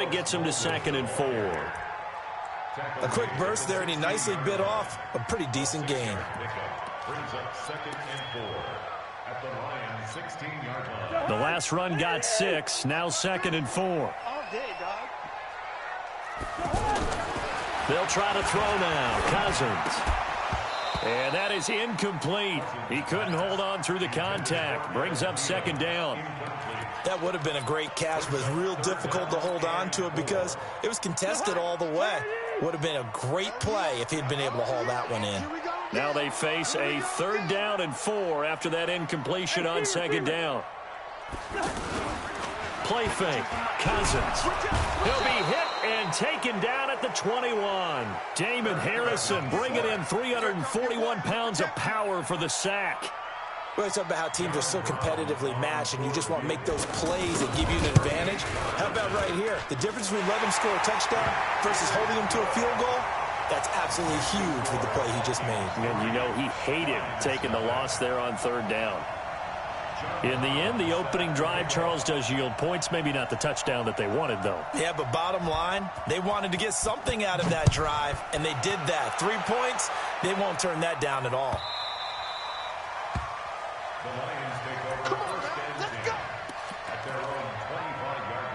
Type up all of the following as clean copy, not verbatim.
It gets him to 2nd and 4. A quick burst there, and he nicely bit off a pretty decent gain. Brings up 2nd and 4 at the Lions 16-yard line. The last run got 6. Now 2nd and 4. All day, dog. They'll try to throw now. Cousins. And that is incomplete. He couldn't hold on through the contact. Brings up 2nd down. That would have been a great catch, but it's real difficult to hold on to it because it was contested all the way. Would have been a great play if he'd been able to haul that one in. Now they face a 3rd down and 4 after that incompletion on 2nd down. Play fake. Cousins. He'll be hit and taken down at the 21. Damon Harrison bringing in 341 pounds of power for the sack. Well, it's about how teams are so competitively matched, and you just want to make those plays that give you an advantage. How about right here? The difference between letting them score a touchdown versus holding them to a field goal, that's absolutely huge with the play he just made. And you know he hated taking the loss there on 3rd down. In the end, the opening drive, Charles, does yield points. Maybe not the touchdown that they wanted, though. Yeah, but bottom line, they wanted to get something out of that drive, and they did that. 3 points, they won't turn that down at all. The Lions take over 1st and 10 at their own 25-yard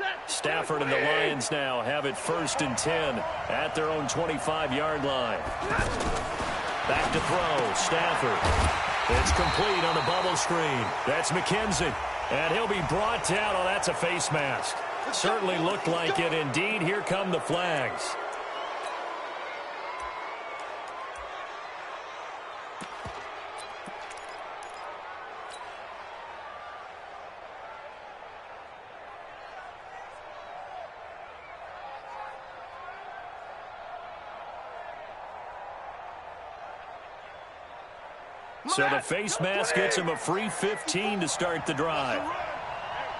line. Stafford and the Lions now have it 1st and 10 at their own 25-yard line. Back to throw. Stafford. It's complete on the bubble screen. That's McKenzie. And he'll be brought down. Oh, that's a face mask. Certainly looked like it. Indeed, here come the flags. So the face mask gets him a free 15 to start the drive.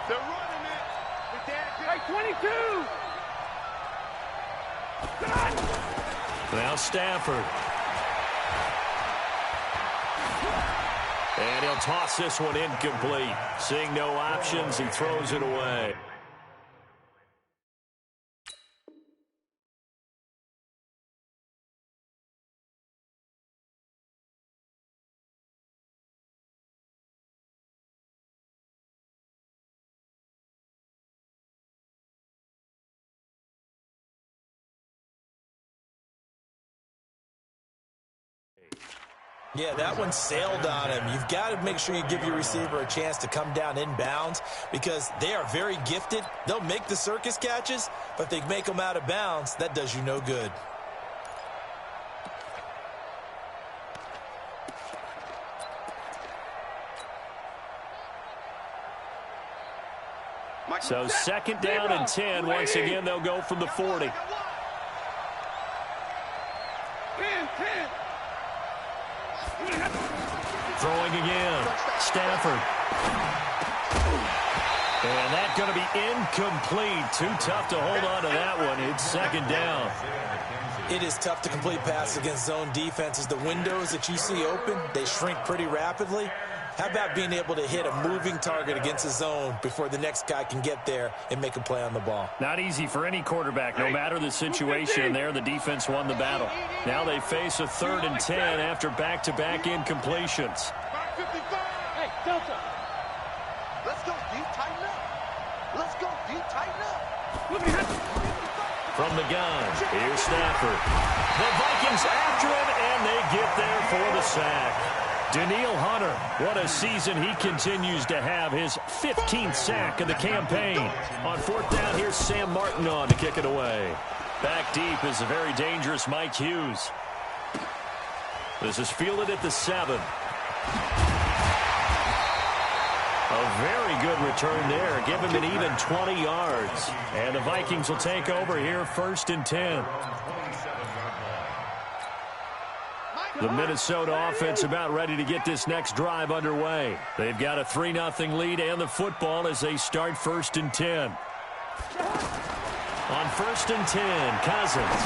They're running it. Hey, 22. Now Stafford. And he'll toss this one incomplete. Seeing no options, he throws it away. Yeah, that one sailed on him. You've got to make sure you give your receiver a chance to come down inbounds because they are very gifted. They'll make the circus catches, but if they make them out of bounds, that does you no good. So 2nd down and 10. Once again, they'll go from the 40. Throwing again. Stafford. And that's going to be incomplete. Too tough to hold on to that one. It's 2nd down. It is tough to complete passes against zone defenses. The windows that you see open, they shrink pretty rapidly. How about being able to hit a moving target against a zone before the next guy can get there and make a play on the ball? Not easy for any quarterback. No matter the situation there, the defense won the battle. Now they face a 3rd and 10 after back-to-back incompletions. Hey, Delta. Let's go, D. Tighten up. Let's go, D. Tighten up. From the gun, here's Stafford. The Vikings after him, and they get there for the sack. Danielle Hunter, what a season he continues to have. His 15th sack of the campaign. On 4th down, here's Sam Martin on to kick it away. Back deep is a very dangerous Mike Hughes. This is fielded at the 7. A very good return there. Give him an even 20 yards. And the Vikings will take over here 1st and 10. The Minnesota offense about ready to get this next drive underway. They've got a 3-0 lead and the football as they start 1st and 10. On 1st and 10, Cousins.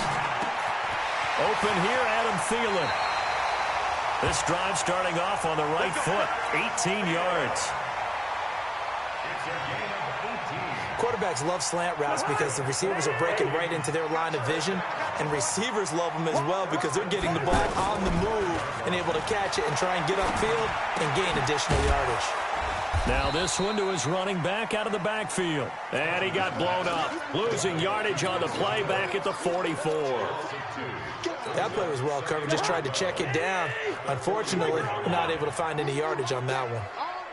Open here, Adam Thielen. This drive starting off on the right foot, 18 yards. Quarterbacks love slant routes because the receivers are breaking right into their line of vision, and receivers love them as well because they're getting the ball on the move and able to catch it and try and get upfield and gain additional yardage. Now this one to his running back out of the backfield. And he got blown up, losing yardage on the play back at the 44. That play was well covered, just tried to check it down. Unfortunately, not able to find any yardage on that one.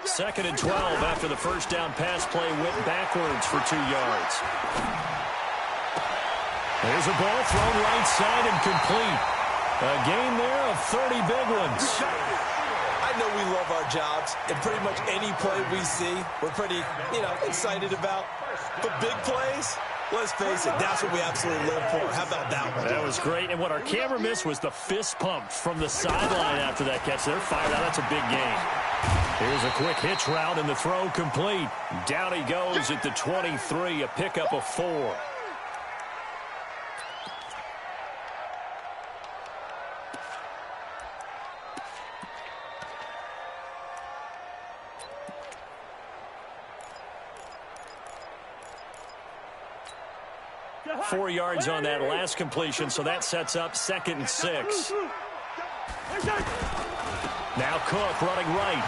2nd and 12 after the first down pass play went backwards for 2 yards. There's a ball thrown right side and complete. A gain there of 30 big ones. I know we love our jobs, and pretty much any play we see, we're pretty, excited about. But big plays, let's face it, that's what we absolutely live for. How about that one? That was great, and what our camera missed was the fist pump from the sideline after that catch. They're fired out. That's a big gain. Here's a quick hitch route, and the throw complete. Down he goes at the 23, a pickup of 4. Four yards on that last completion, so that sets up 2nd and 6. Now Cook running right.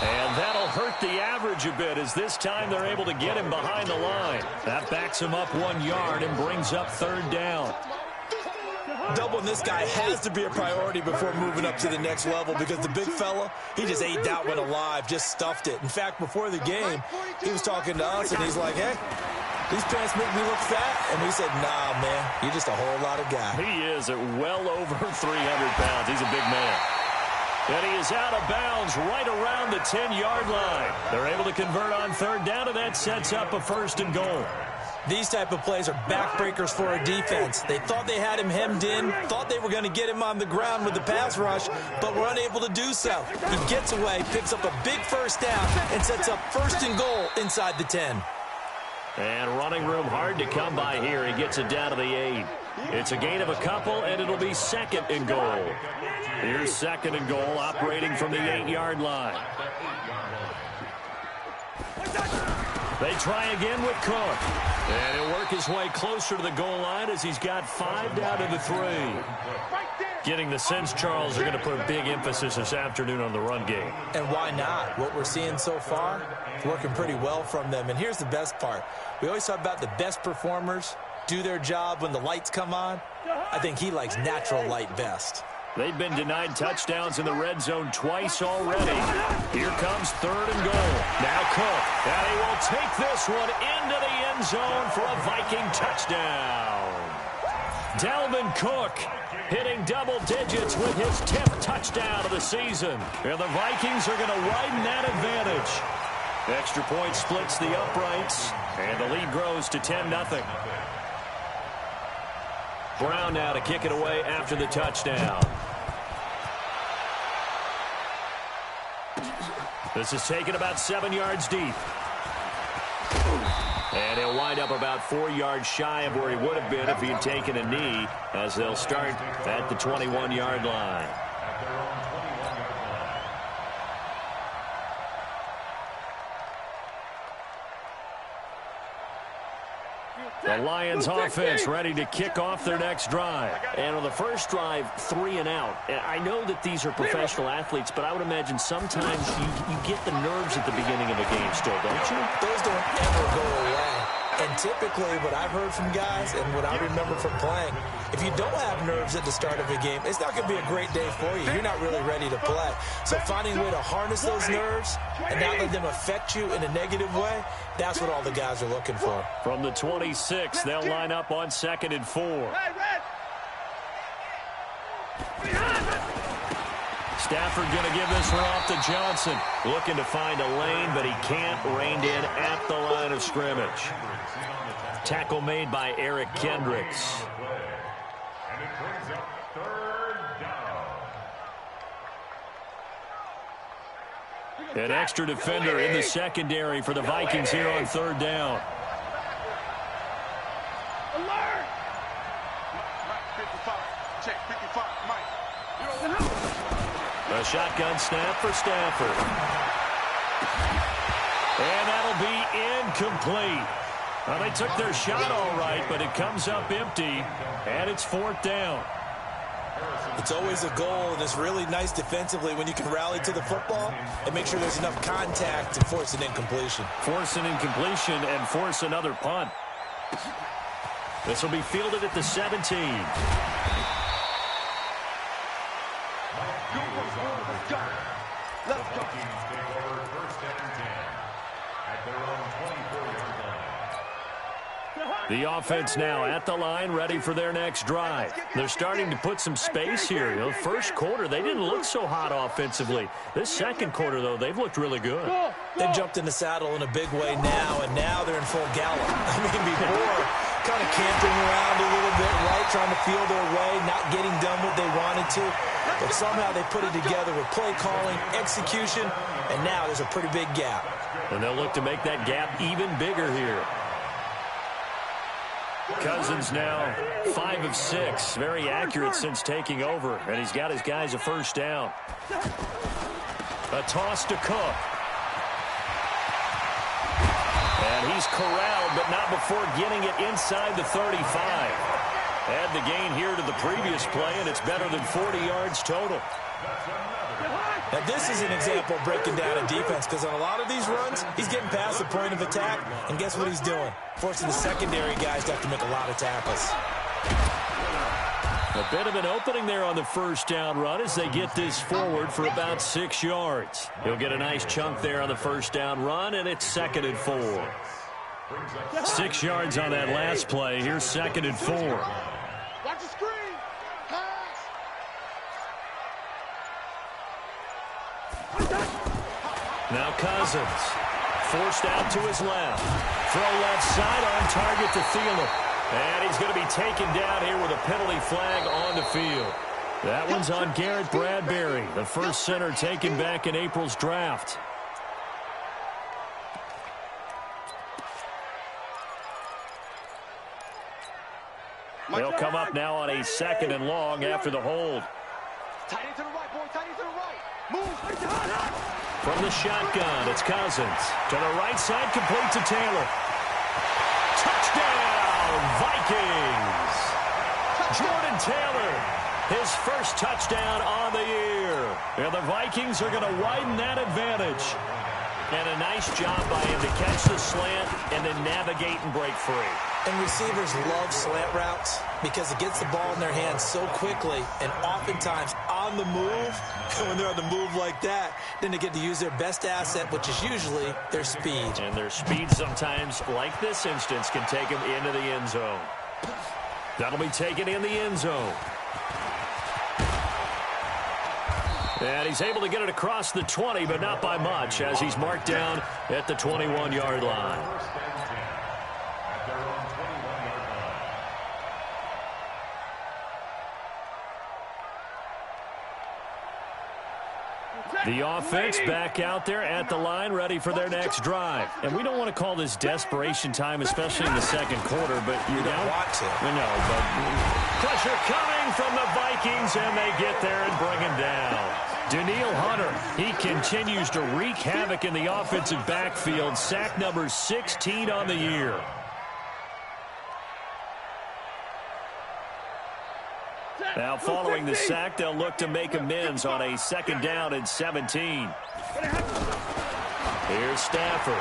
And that'll hurt the average a bit as this time they're able to get him behind the line. That backs him up 1 yard and brings up 3rd down. Doubling this guy has to be a priority before moving up to the next level because the big fella, he just ate that one alive, just stuffed it. In fact, before the game, he was talking to us, and he's like, hey, these pants make me look fat. And we said, nah, man, you're just a whole lot of guy. He is at well over 300 pounds. He's a big man. And he is out of bounds right around the 10-yard line. They're able to convert on 3rd down, and that sets up a 1st and goal. These type of plays are backbreakers for a defense. They thought they had him hemmed in, thought they were going to get him on the ground with the pass rush, but were unable to do so. He gets away, picks up a big 1st down, and sets up 1st and goal inside the 10. And running room hard to come by here. He gets it down to the 8. It's a gain of a couple, and it'll be 2nd and goal. Here's 2nd and goal, operating from the 8-yard line. They try again with Cook. And he'll work his way closer to the goal line as he's got 5 down to the 3. Getting the sense Charles are going to put a big emphasis this afternoon on the run game. And why not? What we're seeing so far is working pretty well from them. And here's the best part. We always talk about the best performers do their job when the lights come on. I think he likes natural light best. They've been denied touchdowns in the red zone twice already. Here comes 3rd and goal. Now Cook. And he will take this one into the end zone for a Viking touchdown. Dalvin Cook hitting double digits with his 10th touchdown of the season. And the Vikings are going to widen that advantage. Extra point splits the uprights, and the lead grows to 10-0. Brown now to kick it away after the touchdown. This is taken about 7 yards deep. And he'll wind up about 4 yards shy of where he would have been if he had taken a knee, as they'll start at the 21-yard line. The Lions offense ready to kick off their next drive. And on the first drive, 3 and out. I know that these are professional athletes, but I would imagine sometimes you get the nerves at the beginning of a game still, don't you? Those don't ever go away. And typically what I've heard from guys and what I remember from playing, if you don't have nerves at the start of a game, it's not going to be a great day for you. You're not really ready to play. So finding a way to harness those nerves and not let them affect you in a negative way, that's what all the guys are looking for. From the 26, they'll line up on 2nd and 4. Stafford going to give this one off to Johnson. Looking to find a lane, but he can't. Reined in at the line of scrimmage. Tackle made by Eric Kendricks. And it brings up 3rd down. An extra defender in the secondary for the Vikings here on 3rd down. Check 55, Mike. A shotgun snap for Stafford. And that'll be incomplete. Well, they took their shot all right, but it comes up empty, and it's 4th down. It's always a goal, and it's really nice defensively when you can rally to the football and make sure there's enough contact to force an incompletion. Force an incompletion and force another punt. This will be fielded at the 17. Let's go. Vikings take over 1st and 10 at their own 24-yard line. The offense now at the line, ready for their next drive. They're starting to put some space here. You know, first quarter, they didn't look so hot offensively. This second quarter, though, they've looked really good. They jumped in the saddle in a big way now, and now they're in full gallop. I mean, before, kind of cantering around a little bit, right, trying to feel their way, not getting done what they wanted to. But somehow they put it together with play calling, execution, and now there's a pretty big gap. And they'll look to make that gap even bigger here. Cousins now 5 of 6. Very accurate since taking over. And he's got his guys a first down. A toss to Cook. And he's corralled, but not before getting it inside the 35. Add the gain here to the previous play, and it's better than 40 yards total. Now, this is an example of breaking down a defense, because on a lot of these runs, he's getting past the point of attack, and guess what he's doing? Forcing the secondary guys to have to make a lot of tackles. A bit of an opening there on the first down run as they get this forward for about 6 yards. He'll get a nice chunk there on the first down run, and it's 2nd and 4. 6 yards on that last play. Here's 2nd and 4. Watch the screen. Now Cousins, forced out to his left. Throw left side on target to Thielen. And he's going to be taken down here with a penalty flag on the field. That one's on Garrett Bradbury, the first center taken back in April's draft. They'll come up now on a 2nd and long after the hold. Tight end to the right, boy. Tight end to the right. Move. From the shotgun, it's Cousins. To the right side, complete to Taylor. Touchdown, Vikings! Jordan Taylor, his first touchdown on the year. And the Vikings are going to widen that advantage. And a nice job by him to catch the slant and then navigate and break free. And receivers love slant routes because it gets the ball in their hands so quickly and oftentimes on the move. And when they're on the move like that, then they get to use their best asset, which is usually their speed. And their speed sometimes, like this instance, can take them into the end zone. That'll be taken in the end zone. And he's able to get it across the 20, but not by much, as he's marked down at the 21-yard line. The offense back out there at the line, ready for their next drive. And we don't want to call this desperation time, especially in the second quarter, but you don't want to. We know, but pressure coming from the Vikings, and they get there and bring him down. Danielle Hunter, he continues to wreak havoc in the offensive backfield. Sack number 16 on the year. Now, following the sack, they'll look to make amends on a 2nd down and 17. Here's Stafford.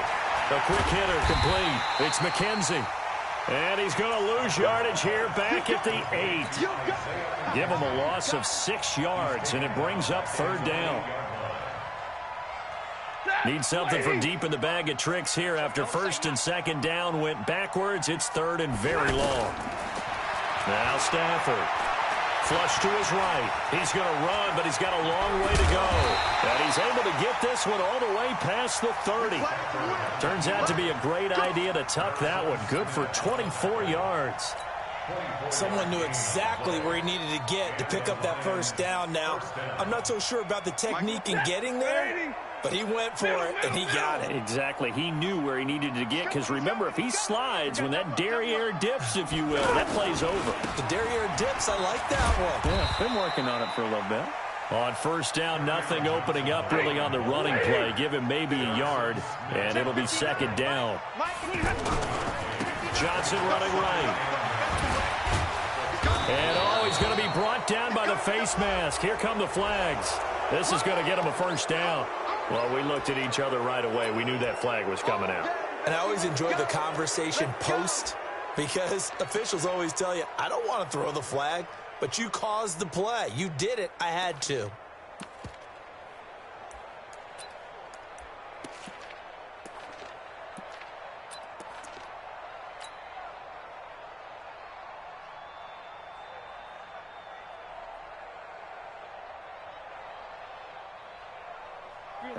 A quick hitter complete. It's McKenzie. And he's going to lose yardage here back at the 8. Give him a loss of 6 yards, and it brings up 3rd down. Need something from deep in the bag of tricks here after 1st and 2nd down went backwards. It's 3rd and very long. Now Stafford. Flush to his right. He's going to run, but he's got a long way to go. And he's able to get this one all the way past the 30. Turns out to be a great idea to tuck that one. Good for 24 yards. Someone knew exactly where he needed to get to pick up that first down. Now, I'm not so sure about the technique in getting there, but he went for it, and he got it. Exactly. He knew where he needed to get, because remember, if he slides, when that derriere dips, if you will, that play's over. The derriere dips, I like that one. Yeah, been working on it for a little bit. On first down, nothing opening up really on the running play. Give him maybe a yard, and it'll be second down. Johnson running right. And, he's going to be brought down by the face mask. Here come the flags. This is going to get him a first down. Well, we looked at each other right away. We knew that flag was coming out. And I always enjoy the conversation post, because officials always tell you, I don't want to throw the flag, but you caused the play. You did it. I had to.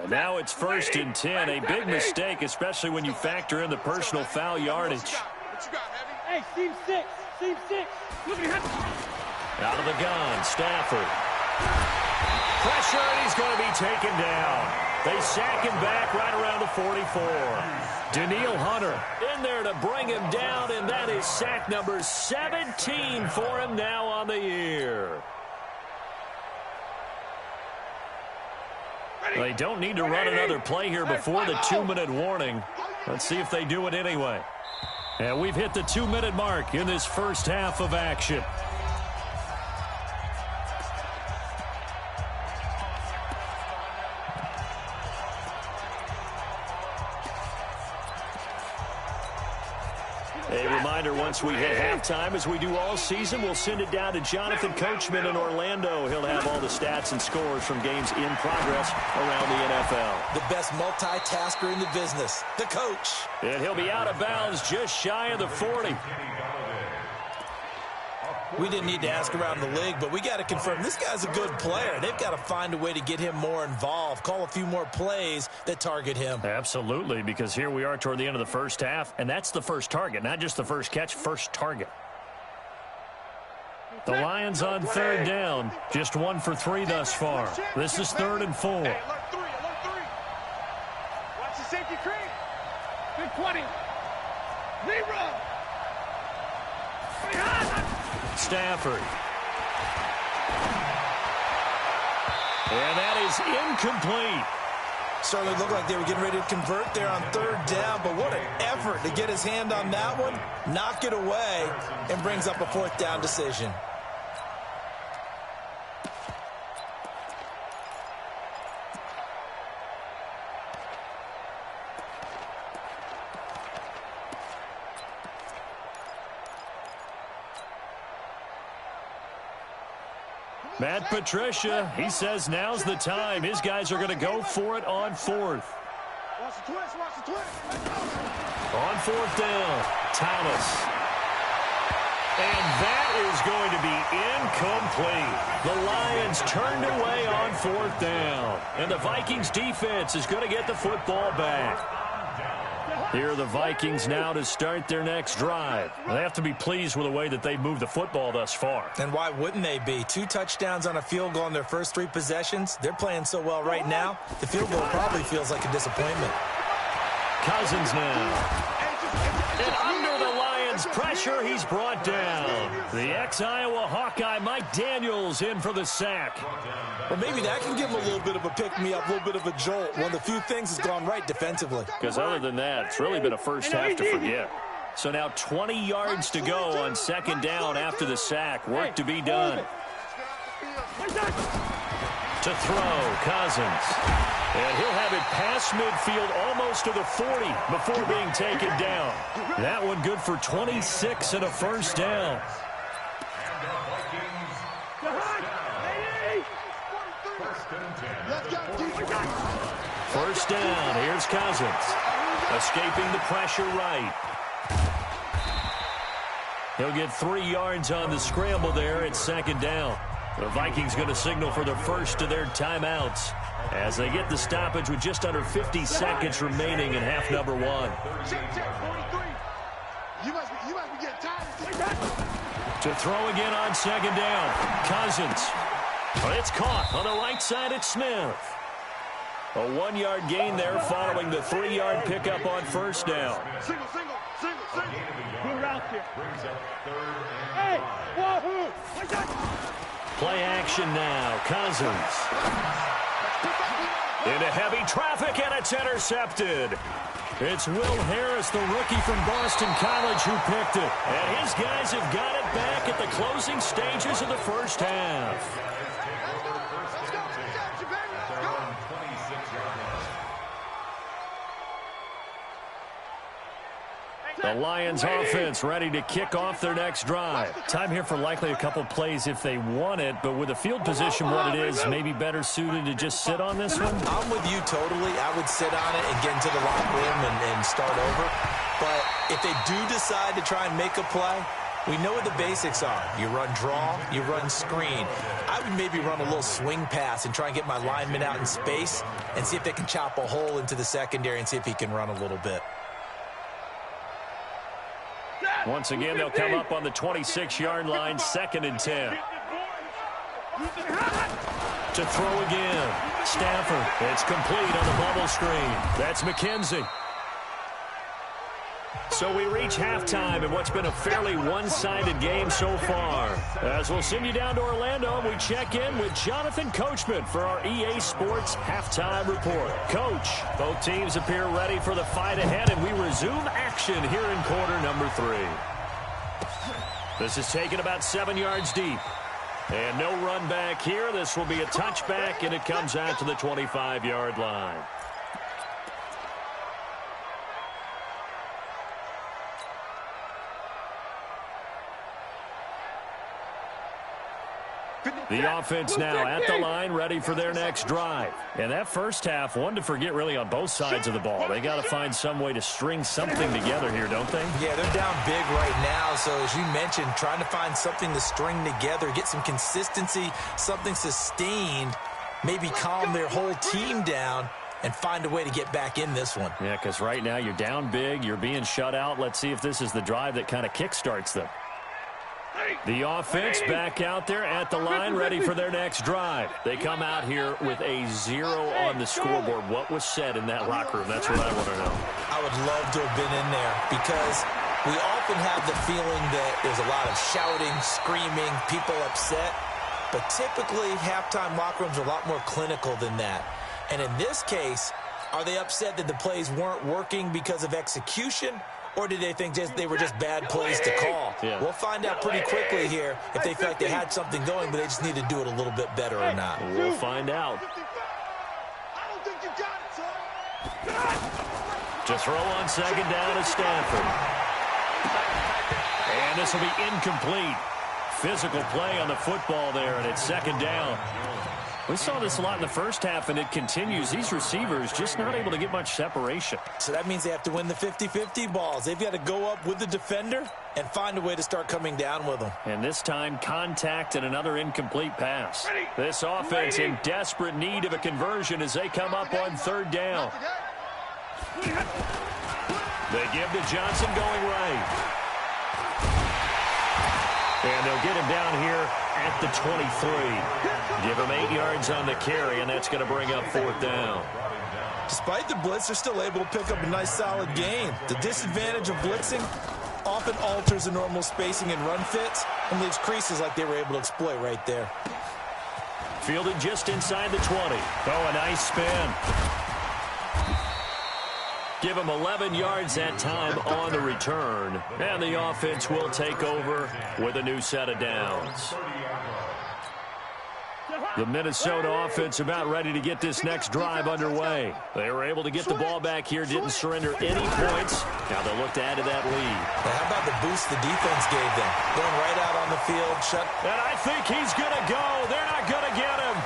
And now it's 1st and 10. A big mistake, especially when you factor in the personal foul yardage. Hey, seam 6. Out of the gun, Stafford. Pressure, and he's going to be taken down. They sack him back right around the 44. Danielle Hunter in there to bring him down, and that is sack number 17 for him now on the year. They don't need to run another play here before the 2-minute warning. Let's see if they do it anyway. And we've hit the 2-minute mark in this first half of action. A reminder, once we hit halftime, as we do all season, we'll send it down to Jonathan Coachman in Orlando. He'll have all the stats and scores from games in progress around the NFL. The best multitasker in the business, the coach. And he'll be out of bounds just shy of the 40. We didn't need to ask around the league, but we got to confirm this guy's a good player. They've got to find a way to get him more involved, call a few more plays that target him. Absolutely, because here we are toward the end of the first half, and that's the first target, not just the first catch, first target. The Lions on 3rd down, just 1 for 3 thus far. This is 3rd and 4. Hey, alert 3. Watch the safety cream. Good 20. Leroy. Stafford. And that is incomplete. Certainly looked like they were getting ready to convert there on 3rd down, but what an effort to get his hand on that one, knock it away, and brings up a 4th down decision. Matt Patricia, he says now's the time. His guys are going to go for it on 4th. Watch the twist. On 4th down, Thomas. And that is going to be incomplete. The Lions turned away on 4th down. And the Vikings defense is going to get the football back. Here are the Vikings now to start their next drive. They have to be pleased with the way that they've moved the football thus far. And why wouldn't they be? 2 touchdowns on a field goal in their first 3 possessions. They're playing so well right now, the field goal probably feels like a disappointment. Cousins now. And under the Lions' pressure, he's brought down. The ex-Iowa Hawkeye Mike Daniels in for the sack. Well, maybe that can give him a little bit of a pick-me-up, a little bit of a jolt. One of the few things has gone right defensively. Because other than that, it's really been a first half to forget. So now 20 yards to go on 2nd down after the sack. Work to be done. To throw, Cousins. And he'll have it past midfield almost to the 40 before being taken down. That one good for 26 and a first down. First down, here's Cousins. Escaping the pressure right. He'll get 3 yards on the scramble there at 2nd down. The Vikings going to signal for the first of their timeouts as they get the stoppage with just under 50 seconds remaining in half number 1. You must be getting tired. To throw again on second down. Cousins. It's caught on the right side at Smith. A 1-yard gain there following the 3-yard pickup on first down. Single. Good route here. Hey, wahoo! Play action now. Cousins. Into heavy traffic, and it's intercepted. It's Will Harris, the rookie from Boston College, who picked it. And his guys have got it back at the closing stages of the first half. The Lions offense ready to kick off their next drive. Time here for likely a couple plays if they want it, but with the field position what it is, maybe better suited to just sit on this one? I'm with you totally. I would sit on it and get into the locker room and start over. But if they do decide to try and make a play, we know what the basics are. You run draw, you run screen. I would maybe run a little swing pass and try and get my lineman out in space and see if they can chop a hole into the secondary and see if he can run a little bit. Once again, they'll come up on the 26-yard line, 2nd and 10. To throw again. Stafford. It's complete on the bubble screen. That's McKenzie. So we reach halftime in what's been a fairly one-sided game so far. As we'll send you down to Orlando, we check in with Jonathan Coachman for our EA Sports Halftime Report. Coach, both teams appear ready for the fight ahead, and we resume action here in quarter number 3. This is taken about 7 yards deep. And no run back here. This will be a touchback, and it comes out to the 25-yard line. The offense now at the line, ready for their next drive. And that first half, one to forget really on both sides of the ball. They got to find some way to string something together here, don't they? Yeah, they're down big right now. So as you mentioned, trying to find something to string together, get some consistency, something sustained, maybe calm their whole team down and find a way to get back in this one. Yeah, because right now you're down big, you're being shut out. Let's see if this is the drive that kind of kickstarts them. The offense back out there at the line, ready for their next drive. They come out here with a 0 on the scoreboard. What was said in that locker room? That's what I want to know. I would love to have been in there because we often have the feeling that there's a lot of shouting, screaming, people upset. But typically, halftime locker rooms are a lot more clinical than that. And in this case, are they upset that the plays weren't working because of execution? Or did they think they were just bad plays to call? Yeah. We'll find out pretty quickly here if they feel like they had something going, but they just need to do it a little bit better or not. We'll find out. I don't think you got it, son. To throw on second down is Stafford. And this will be incomplete. Physical play on the football there, and it's second down. We saw this a lot in the first half, and it continues. These receivers just not able to get much separation. So that means they have to win the 50-50 balls. They've got to go up with the defender and find a way to start coming down with them. And this time, contact and another incomplete pass. This offense in desperate need of a conversion as they come up on third down. They give to Johnson going right. And they'll get him down here at the 23. Give him 8 yards on the carry, and that's going to bring up fourth down. Despite the blitz, they're still able to pick up a nice, solid gain. The disadvantage of blitzing often alters the normal spacing and run fits and leaves creases like they were able to exploit right there. Fielded just inside the 20. Oh, a nice spin. Give him 11 yards that time on the return. And the offense will take over with a new set of downs. The Minnesota offense about ready to get this next drive underway. They were able to get the ball back here, didn't surrender any points. Now they'll look to add to that lead. Now how about the boost the defense gave them? Going right out on the field. And I think he's going to go. They're not going to get him.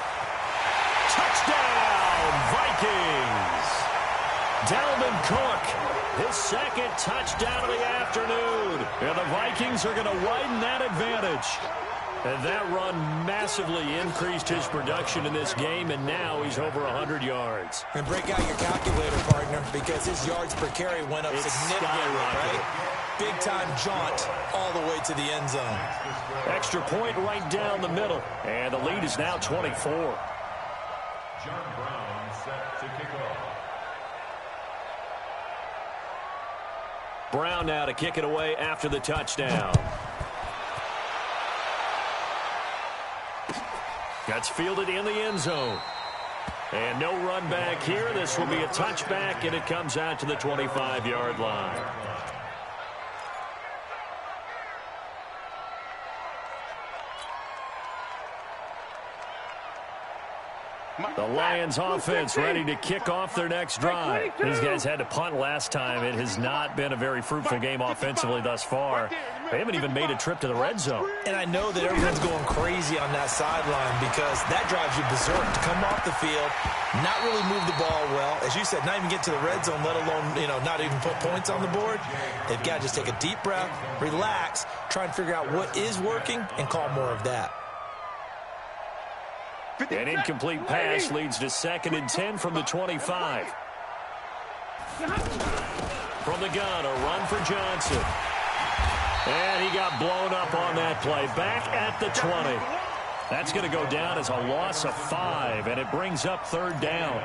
Touchdown, Vikings. Dalvin Cook, his second touchdown of the afternoon. And the Vikings are going to widen that advantage. And that run massively increased his production in this game, and now he's over 100 yards. And break out your calculator, partner, because his yards per carry went up significantly, right? big-time jaunt all the way to the end zone. Extra point right down the middle. And the lead is now 24. John Brown set to kick off. Brown now to kick it away after the touchdown. That's fielded in the end zone. And no run back here. This will be a touchback, and it comes out to the 25-yard line. The Lions offense ready to kick off their next drive. These guys had to punt last time. It has not been a very fruitful game offensively thus far. They haven't even made a trip to the red zone. And I know that everyone's going crazy on that sideline because that drives you berserk to come off the field, not really move the ball well. As you said, not even get to the red zone, let alone, not even put points on the board. They've got to just take a deep breath, relax, try and figure out what is working, and call more of that. An incomplete pass leads to 2nd and 10 from the 25. From the gun, a run for Johnson. And he got blown up on that play. Back at the 20. That's going to go down as a loss of 5, and it brings up 3rd down.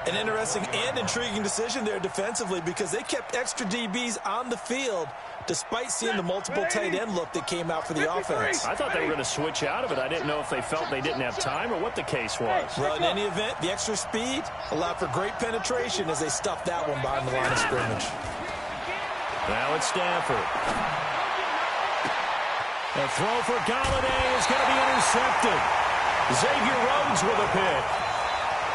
An interesting and intriguing decision there defensively because they kept extra DBs on the field despite seeing the multiple tight end look that came out for the offense. I thought they were going to switch out of it. I didn't know if they felt they didn't have time or what the case was. Well, in any event, the extra speed allowed for great penetration as they stuffed that one behind the line of scrimmage. Now it's Stafford. The throw for Galladay is going to be intercepted. Xavier Rhodes with a pick.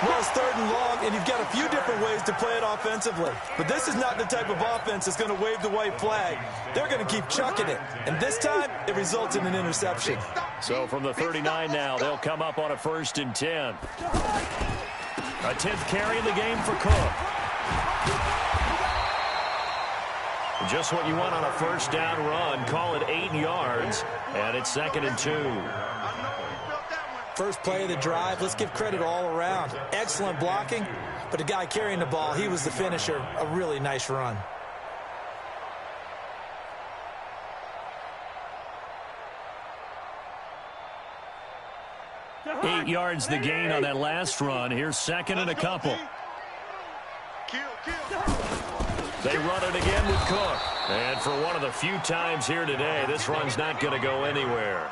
Well, it's 3rd and long, and you've got a few different ways to play it offensively. But this is not the type of offense that's going to wave the white flag. They're going to keep chucking it. And this time, it results in an interception. So from the 39 now, they'll come up on a 1st and 10. A 10th carry in the game for Cook. Just what you want on a 1st down run. Call it 8 yards, and it's 2nd and 2. First play of the drive, let's give credit all around. Excellent blocking, but the guy carrying the ball, he was the finisher. A really nice run. Eight yards the gain on that last run. Here's 2nd and a couple. They run it again with Cook. And for one of the few times here today, this run's not going to go anywhere.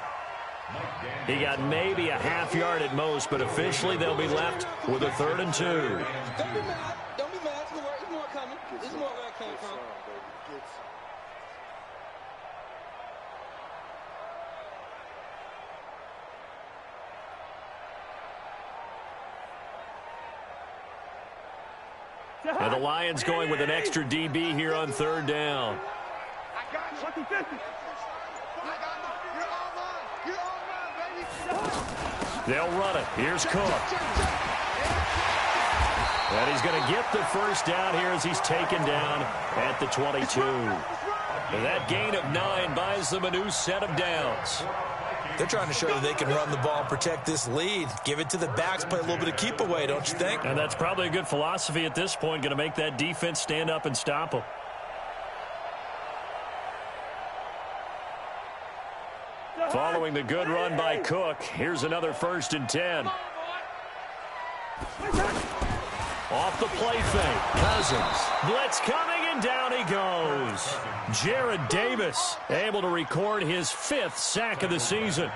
He got maybe a half yard at most, but officially they'll be left with a 3rd and 2. Don't be mad. Don't be mad. There's more coming. There's more where it came from. And the Lions going with an extra DB here on 3rd down. They'll run it. Here's Cook. And he's going to get the 1st down here as he's taken down at the 22. And that gain of 9 buys them a new set of downs. They're trying to show that they can run the ball and protect this lead. Give it to the backs, play a little bit of keep away, don't you think? And that's probably a good philosophy at this point, going to make that defense stand up and stop them. Following the good run by Cook, here's another 1st and 10. Off the play fake. Cousins. Blitz coming, and down he goes. Jared Davis able to record his 5th sack of the season.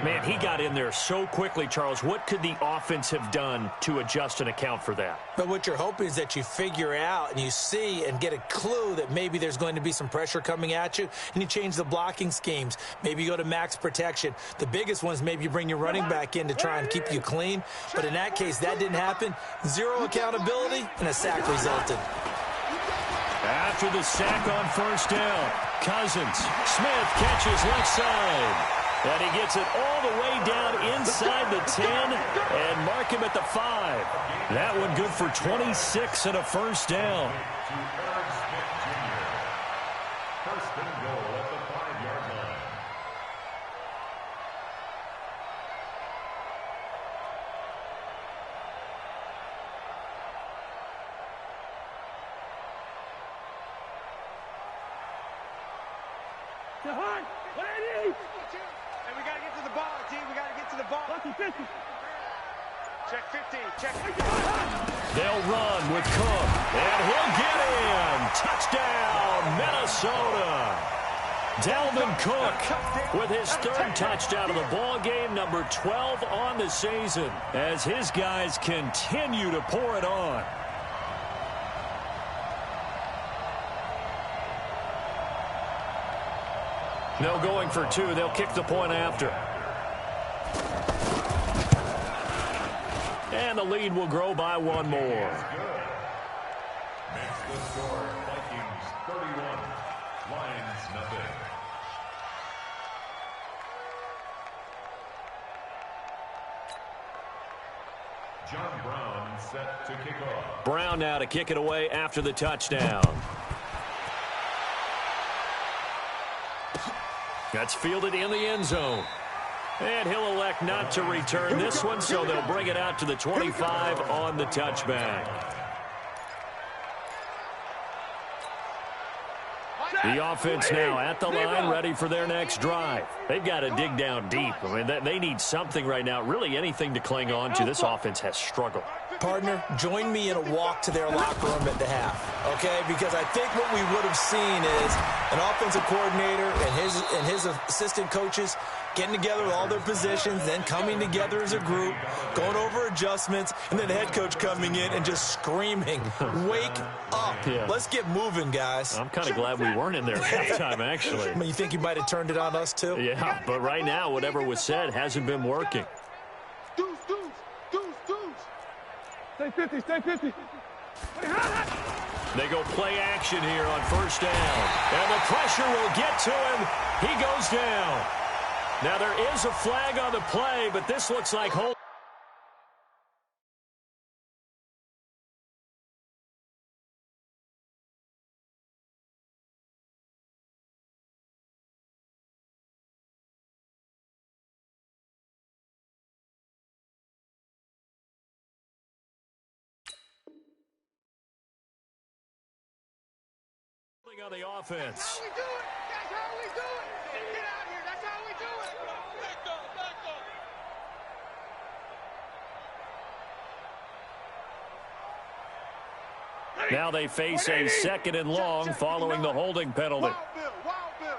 Man, he got in there so quickly, Charles. What could the offense have done to adjust and account for that? But what you're hoping is that you figure out and you see and get a clue that maybe there's going to be some pressure coming at you, and you change the blocking schemes. Maybe you go to max protection. The biggest ones, maybe you bring your running back in to try and keep you clean. But in that case, that didn't happen. 0 accountability, and a sack resulted. After the sack on 1st down, Cousins. Smith catches left side. And he gets it all the way down inside the 10 and mark him at the 5. That one good for 26 and a 1st down. First and goal at the 5-yard line. What I need? And we got to get to the ball, T. We got to get to the ball. Lucky 50. Check 15. Check 15. They'll run with Cook, and he'll get in. Touchdown, Minnesota. Dalvin Cook with his third touchdown of the ball game, number 12 on the season, as his guys continue to pour it on. No going for two. They'll kick the point after. And the lead will grow by one more. Makes the score Vikings 31, Lions nothing. John Brown set to kick off. Brown now to kick it away after the touchdown. That's fielded in the end zone. And he'll elect not to return this one, so they'll bring it out to the 25 on the touchback. The offense now at the line, ready for their next drive. They've got to dig down deep. I mean, they need something right now, really anything to cling on to. This offense has struggled. Partner, join me in a walk to their locker room at the half, okay? Because I think what we would have seen is an offensive coordinator and his assistant coaches getting together with all their positions, then coming together as a group, going over adjustments, and then the head coach coming in and just screaming, wake up. Yeah. Let's get moving, guys. I'm kind of glad we weren't in there at halftime, actually. I mean, you think you might have turned it on us, too? Yeah, but right now, whatever was said hasn't been working. Deuce. Stay 50, stay 50. They go play action here on first down. And the pressure will get to him. He goes down. Now, there is a flag on the play, but this looks like hold. On the offense. That's how we do it. That's how we do it. Get out here. That's how we do it. Back up. Now they face a second and long following the holding penalty. Wild Bill.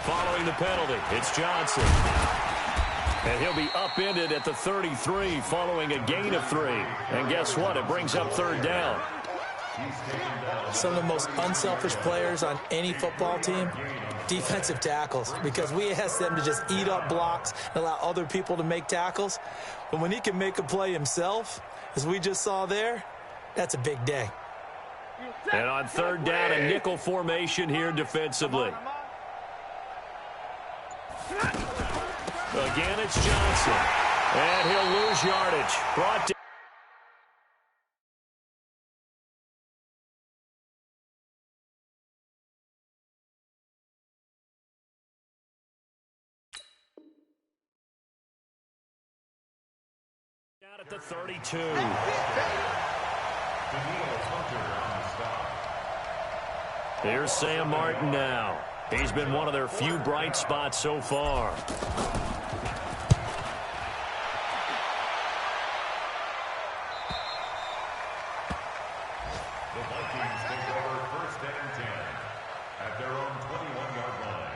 Following the penalty, it's Johnson. And he'll be upended at the 33 following a gain of 3. And guess what? It brings up third down. Some of the most unselfish players on any football team, defensive tackles, because we ask them to just eat up blocks and allow other people to make tackles. But when he can make a play himself, as we just saw there, that's a big day. And on third down, a nickel formation here defensively. Again, it's Johnson. And he'll lose yardage. Brought down. Down at the 32. Here's Sam Martin now. He's been one of their few bright spots so far. The Vikings take over first and 10 at their own 21-yard line.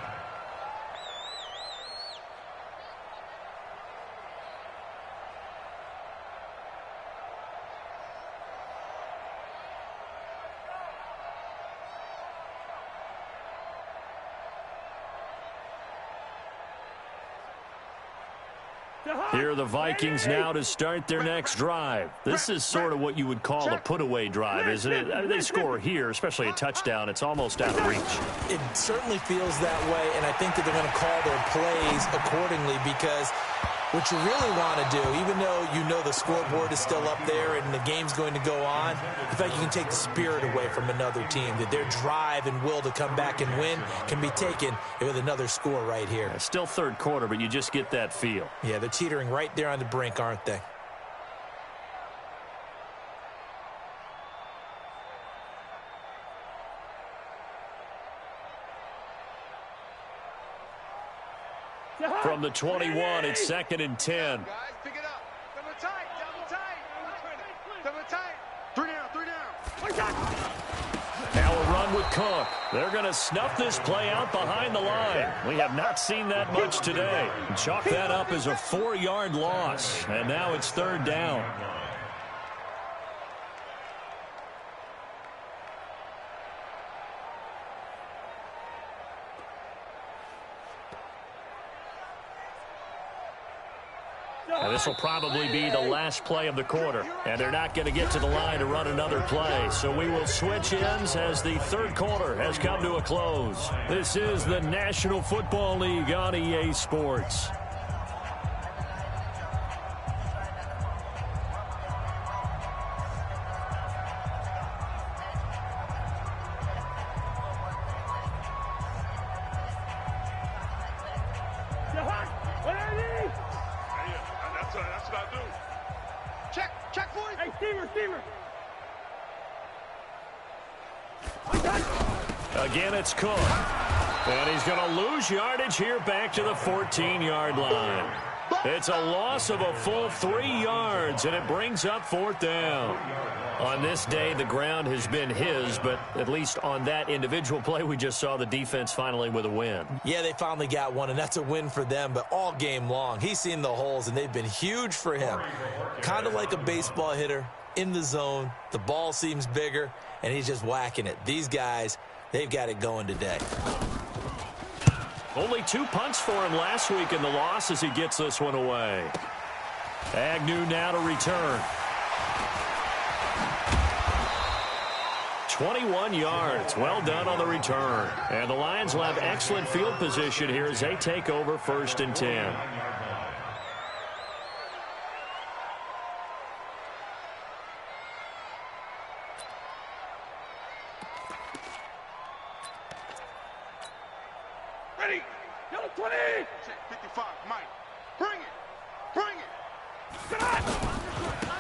Here are the Vikings now to start their next drive. This is sort of what you would call a put-away drive, isn't it? I mean, they score here, especially a touchdown. It's almost out of reach. It certainly feels that way, and I think that they're going to call their plays accordingly because What you really want to do, even though you know the scoreboard is still up there and the game's going to go on, in fact, you can take the spirit away from another team, that their drive and will to come back and win can be taken with another score right here. Yeah, still third quarter, but you just get that feel. Yeah, they're teetering right there on the brink, aren't they? From the 21, it's 2nd and 10. Guys, pick it up. Double tight, double tight. Double tight. 3 down, 3 down. Now a run with Cook. They're going to snuff this play out behind the line. We have not seen that much today. Chalk that up as a 4-yard loss. And now it's 3rd down. Now this will probably be the last play of the quarter, and they're not going to get to the line to run another play. So we will switch ends as the third quarter has come to a close. This is the National Football League on EA Sports. That's what I do. Check for it. Hey, Steamer. Again, it's Cook. And he's going to lose yardage here back to the 14-yard line. It's a loss of a full 3 yards, and it brings up 4th down. On this day, the ground has been his, but at least on that individual play, we just saw the defense finally with a win. Yeah, they finally got one, and that's a win for them, but all game long, he's seen the holes, and they've been huge for him. Kind of like a baseball hitter in the zone. The ball seems bigger, and he's just whacking it. These guys, they've got it going today. Only 2 punts for him last week in the loss as he gets this one away. Agnew now to return. 21 yards. Well done on the return. And the Lions will have excellent field position here as they take over 1st and 10. Ready. Yellow 20. Check 55, Mike. Bring it.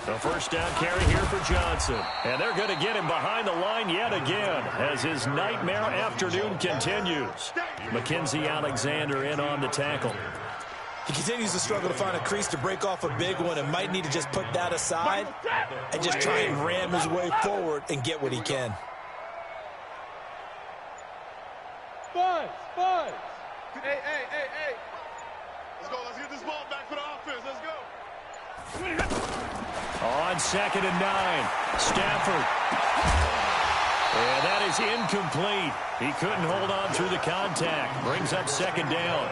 The first down carry here for Johnson. And they're going to get him behind the line yet again as his nightmare afternoon continues. Mackenzie Alexander in on the tackle. He continues to struggle to find a crease to break off a big one and might need to just put that aside and just try and ram his way forward and get what he can. Buzz. Hey. Let's get this ball back for the offense. Let's go. On 2nd and 9, Stafford. And that is incomplete. He couldn't hold on through the contact. Brings up 2nd down.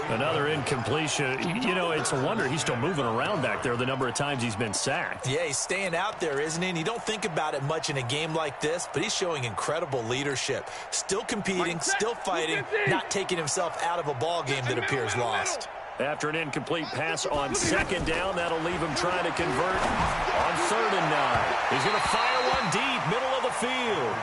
Another incompletion. You know, it's a wonder he's still moving around back there the number of times he's been sacked. Yeah, he's staying out there, isn't he? And you don't think about it much in a game like this, but he's showing incredible leadership. Still competing, still fighting, not taking himself out of a ball game that appears lost. After an incomplete pass on 2nd down, that'll leave him trying to convert on 3rd and 9. He's going to fire one deep, middle of the field.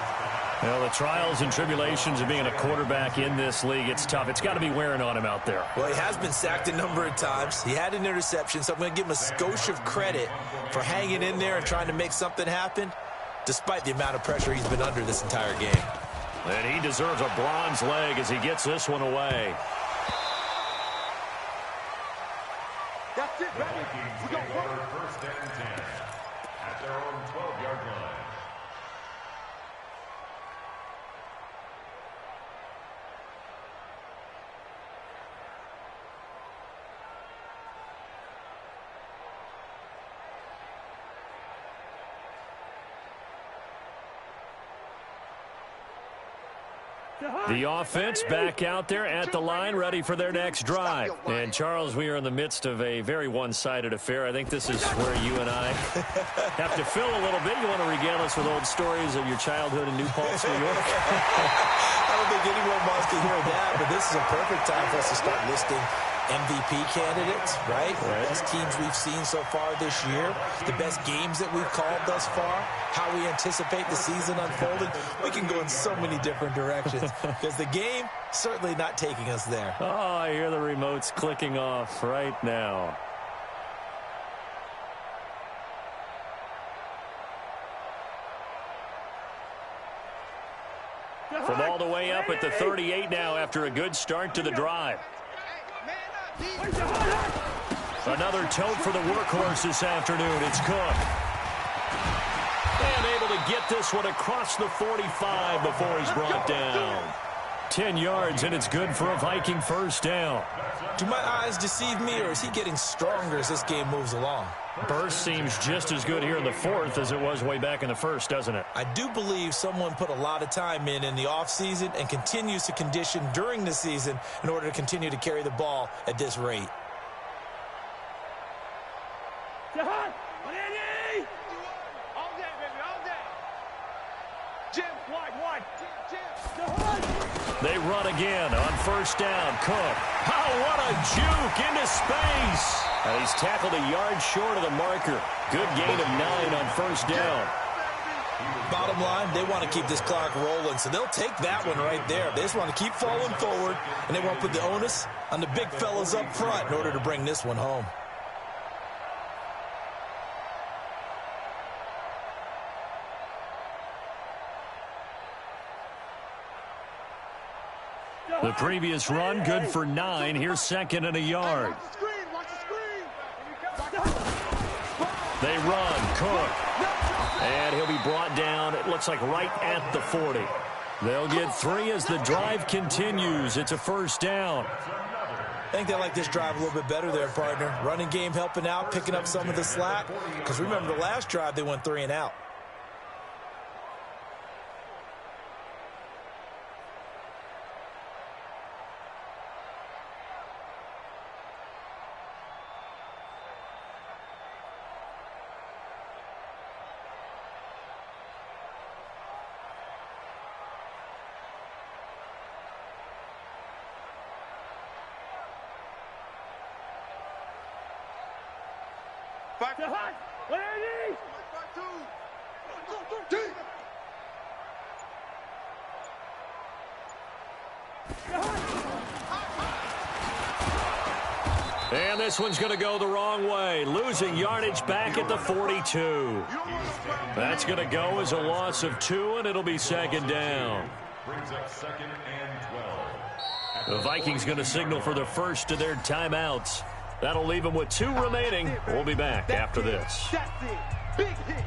Well, the trials and tribulations of being a quarterback in this league, it's tough. It's got to be wearing on him out there. Well, he has been sacked a number of times. He had an interception, so I'm going to give him a skosh of credit for hanging in there and trying to make something happen, despite the amount of pressure he's been under this entire game. And he deserves a bronze leg as he gets this one away. That's it, baby. We go work. 1st and 10 at their own 12-yard line. The offense back out there at the line, ready for their next drive. And, Charles, we are in the midst of a very one-sided affair. I think this is where you and I have to fill a little bit. You want to regale us with old stories of your childhood in New Paltz, New York? I don't think anyone wants to hear that, but this is a perfect time for us to start listing MVP candidates, right? The best teams we've seen so far this year, the best games that we've called thus far, how we anticipate the season unfolding. We can go in so many different directions because the game certainly not taking us there. Oh, I hear the remotes clicking off right now. From all the way up at the 38 now after a good start to the drive. Another tote for the workhorse this afternoon. It's Cook. And able to get this one across the 45 before he's brought down. 10 yards, and it's good for a Viking first down. Do my eyes deceive me, or is he getting stronger as this game moves along? Burst seems just as good here in the fourth as it was way back in the first, doesn't it? I do believe someone put a lot of time in the offseason and continues to condition during the season in order to continue to carry the ball at this rate. All day, baby, all day. Jim, wide. They run again on first down. Cook. Oh, what a juke into space. And he's tackled a yard short of the marker. Good gain of 9 on first down. Bottom line, they want to keep this clock rolling, so they'll take that one right there. They just want to keep falling forward, and they want to put the onus on the big fellas up front in order to bring this one home. The previous run, good for 9. Here's second and a yard. Watch the screen. They run. Cook. And he'll be brought down, it looks like right at the 40. They'll get 3 as the drive continues. It's a first down. I think they like this drive a little bit better there, partner. Running game helping out, picking up some of the slack. Because remember, the last drive, they went 3 and out. And this one's going to go the wrong way. Losing yardage back at the 42. That's going to go as a loss of 2, and it'll be second down. Brings up second and 12. The Vikings going to signal for the first of their timeouts. That'll leave them with 2 remaining. We'll be back after this. That's it. Big hit.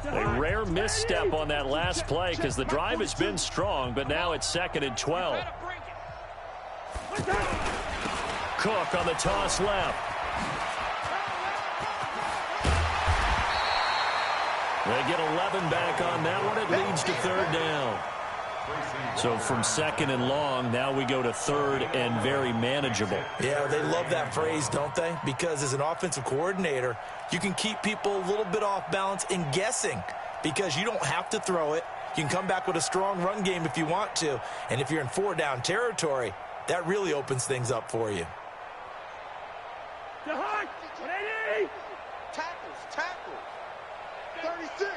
A rare misstep on that last play because the drive has been strong, but now it's second and 12. Cook on the toss left. They get 11 back on that one. It leads to third down. So from second and long, now we go to third and very manageable. Yeah, they love that phrase, don't they? Because as an offensive coordinator, you can keep people a little bit off balance and guessing because you don't have to throw it. You can come back with a strong run game if you want to. And if you're in 4-down territory, that really opens things up for you. Tackles. 36.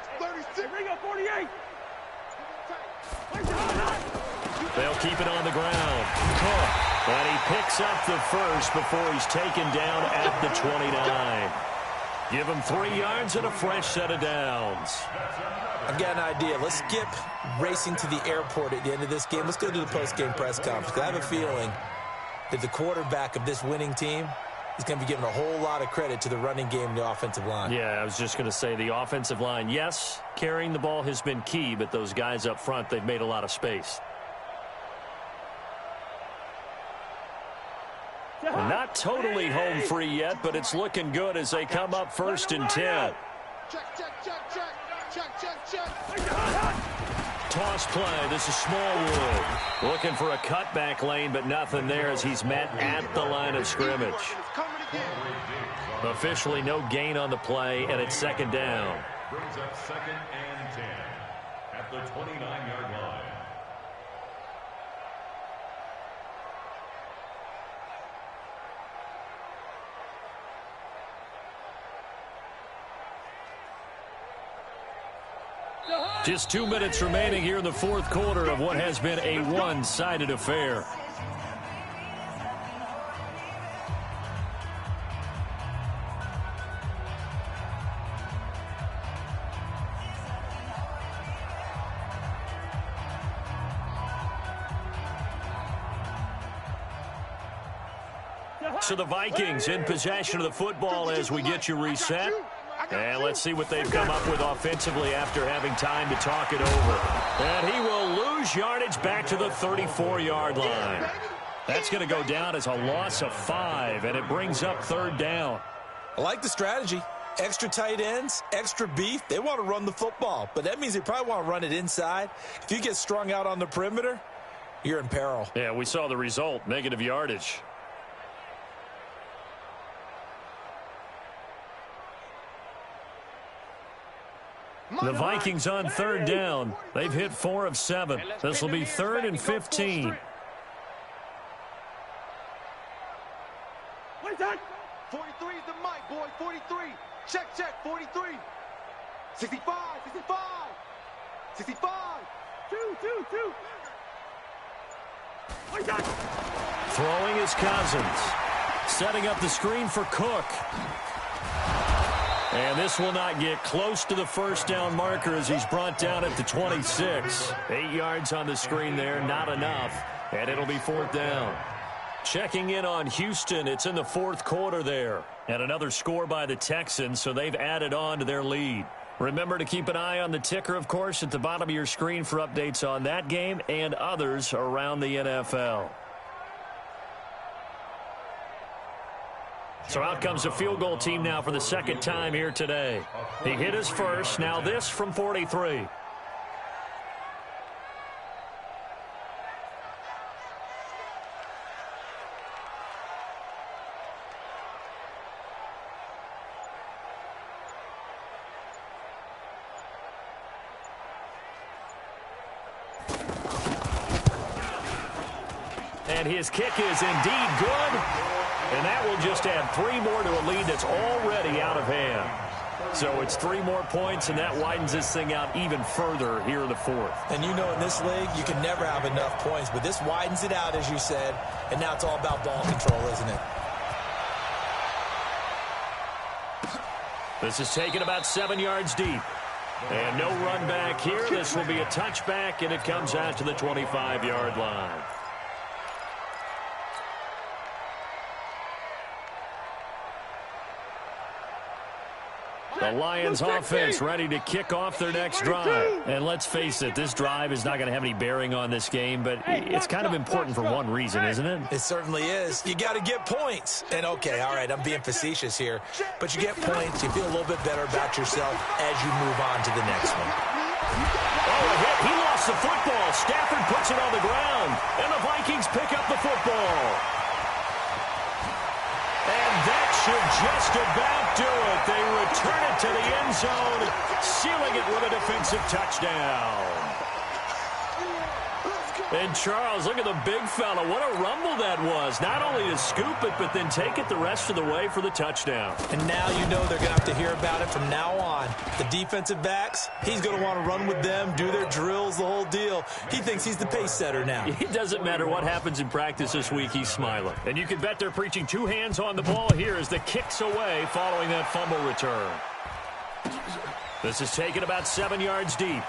Ringo 48. They'll keep it on the ground. Cook. And he picks up the first before he's taken down at the 29. Give him 3 yards and a fresh set of downs. I've got an idea. Let's skip racing to the airport at the end of this game. Let's go to the post-game press conference. I have a feeling that the quarterback of this winning team he's going to be giving a whole lot of credit to the running game and the offensive line. Yeah, I was just going to say the offensive line, yes, carrying the ball has been key, but those guys up front, they've made a lot of space. And not totally home free yet, but it's looking good as they come up 1st and 10. Toss play. This is Smallwood. Looking for a cutback lane, but nothing there as he's met at the line of scrimmage. Officially no gain on the play, and it's 2nd down. Brings up 2nd and 10 at the 29-yard line. Just 2 minutes remaining here in the 4th quarter of what has been a one-sided affair. So the Vikings in possession of the football as we get you reset. And let's see what they've come up with offensively after having time to talk it over. And he will lose yardage back to the 34-yard line. That's going to go down as a loss of 5, and it brings up 3rd down. I like the strategy. Extra tight ends, extra beef. They want to run the football, but that means they probably want to run it inside. If you get strung out on the perimeter, you're in peril. Yeah, we saw the result, negative yardage. The Vikings on 3rd down. They've hit 4 of 7. This will be 3rd and 15. 43 is the mic, boy. 43. Check. 43. 65. 65. 2. Throwing is Cousins. Setting up the screen for Cook. And this will not get close to the 1st down marker as he's brought down at the 26. 8 yards on the screen there, not enough. And it'll be 4th down. Checking in on Houston, it's in the 4th quarter there. And another score by the Texans, so they've added on to their lead. Remember to keep an eye on the ticker, of course, at the bottom of your screen for updates on that game and others around the NFL. So out comes the field goal team now for the 2nd time here today. He hit his first. Now this from 43. And his kick is indeed good. And that will just add 3 more to a lead that's already out of hand. So it's 3 more points, and that widens this thing out even further here in the 4th. And you know in this league, you can never have enough points, but this widens it out, as you said, and now it's all about ball control, isn't it? This is taken about 7 yards deep. And no run back here. This will be a touchback, and it comes out to the 25-yard line. The Lions offense ready to kick off their next drive. And let's face it, this drive is not going to have any bearing on this game, but it's kind of important for one reason, isn't it? It certainly is. You got to get points. And okay, all right, I'm being facetious here, but you get points, you feel a little bit better about yourself as you move on to the next one. Oh, a hit. He lost the football. Stafford puts it on the ground, and the Vikings pick up the football. And that should just about do it. They return it to the end zone, sealing it with a defensive touchdown. And Charles, look at the big fella. What a rumble that was. Not only to scoop it, but then take it the rest of the way for the touchdown. And now you know they're going to have to hear about it from now on. The defensive backs, he's going to want to run with them, do their drills, the whole deal. He thinks he's the pace setter now. It doesn't matter what happens in practice this week, he's smiling. And you can bet they're preaching 2 hands on the ball here as the kick's away following that fumble return. This is taken about 7 yards deep.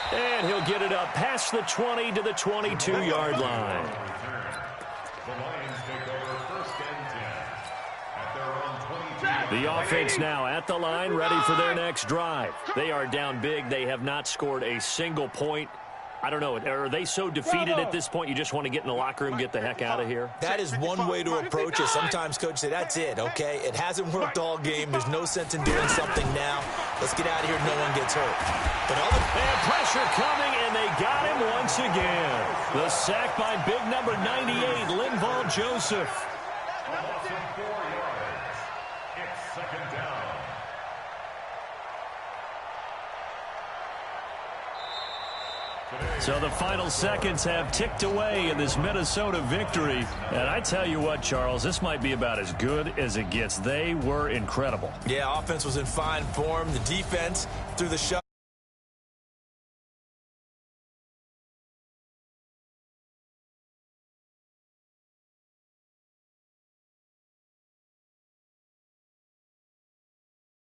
And he'll get it up past the 20 to the 22-yard line. The Lions take over 1st and 10 at their own 22. The offense now at the line, ready for their next drive. They are down big. They have not scored a single point. I don't know. Are they so defeated at this point you just want to get in the locker room, get the heck out of here? That is one way to approach it. Sometimes coaches say, that's it, okay? It hasn't worked all game. There's no sense in doing something now. Let's get out of here. No one gets hurt. But and pressure coming, and they got him once again. The sack by big number 98, Linval Joseph. Loss of 4 yards. It's 2nd down. So the final seconds have ticked away in this Minnesota victory. And I tell you what, Charles, this might be about as good as it gets. They were incredible. yeah, offense was in fine form. The defense through the shot.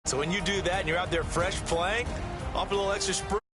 So when you do that and you're out there fresh playing, off a little extra sprint.